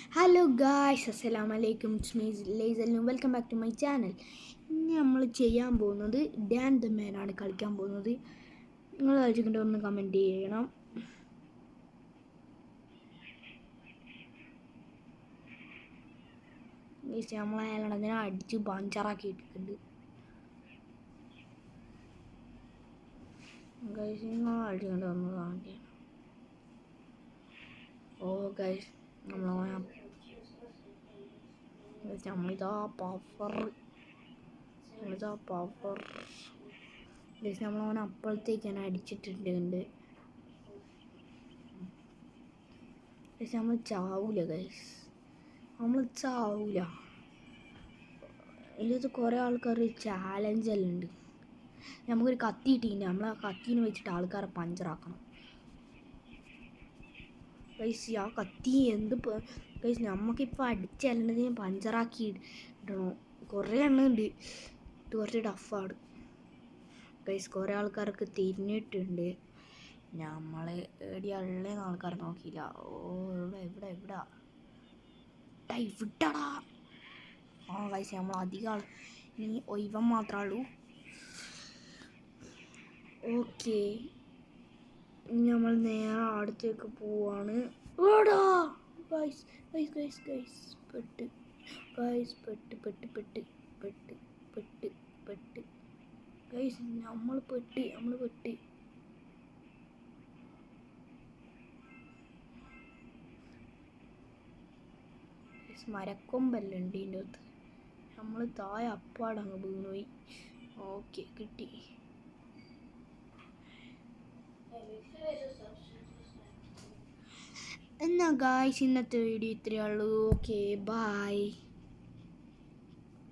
Hello guys, അസ്സലാമു അലൈക്കും. It's me Laisal. Welcome back to my channel. ഇനി നമ്മൾ ചെയ്യാൻ പോകുന്നത് ഡാൻ ദ മാനാണ് കളിക്കാൻ പോകുന്നത്. നിങ്ങൾ കളിച്ചിട്ട് ഒന്ന് കമൻറ്റ് ചെയ്യണം. നമ്മളതിനെ അടിച്ച് പഞ്ചറാക്കി ഇട്ടിട്ടുണ്ട്. ഗൈസ് നിങ്ങൾ കളിച്ചിട്ട് ഒന്ന് കമൻറ്റ് ചെയ്യണം. ഓ ഗൈസ്, നമ്മളിതാ പവർ ഗൈസ്, നമ്മളവനെ അപ്പോഴത്തേക്കാണ് അടിച്ചിട്ടുണ്ട്. ഗൈസ് നമ്മൾ ചാവൂല. ഇതിനകത്ത് കുറേ ആൾക്കാർ ചാലഞ്ചെല്ലാം ഉണ്ട്. നമുക്കൊരു കത്തി കിട്ടിയിട്ടുണ്ട്. നമ്മൾ ആ കത്തീനെ വെച്ചിട്ട് ആൾക്കാരെ പഞ്ചറാക്കണം. ഗൈസ് ആ കത്തി ഗൈസ് നമുക്കിപ്പോൾ അടിച്ചല്ലതിനെ പഞ്ചറാക്കി ഇടണോ? കുറേ എണ്ണം ഉണ്ട്. ഇത് കുറച്ച് ടഫാണ് ഗൈസ്. കുറേ ആൾക്കാർക്ക് തിരിഞ്ഞിട്ടുണ്ട്. നമ്മൾ എവിടെയുള്ളതെന്ന് ആൾക്കാർ നോക്കിയില്ല. ഓ ഇവിടെ ഇവിടാ. ആ ഗൈസ് നമ്മൾ അധികം ആൾ ഇനി ഇവൻ മാത്രമേ ഉള്ളൂ. ഓക്കെ, നമ്മൾ നേരെ അടുത്തേക്ക് പോവാണ്. പെട്ട് ഗൈസ്, നമ്മൾ പെട്ട്. മരക്കൊമ്പെല്ലാം ഉണ്ട് ഇതിൻ്റെ അകത്ത്. നമ്മൾ താഴെ അപ്പാടങ്ങ് വീണുപോയി. ഓക്കെ, കിട്ടി. എന്നാ ഗായ്സ്, ഇന്നത്തെ വീഡിയോ ഇത്രയേ ഉള്ളൂ. Okay, by.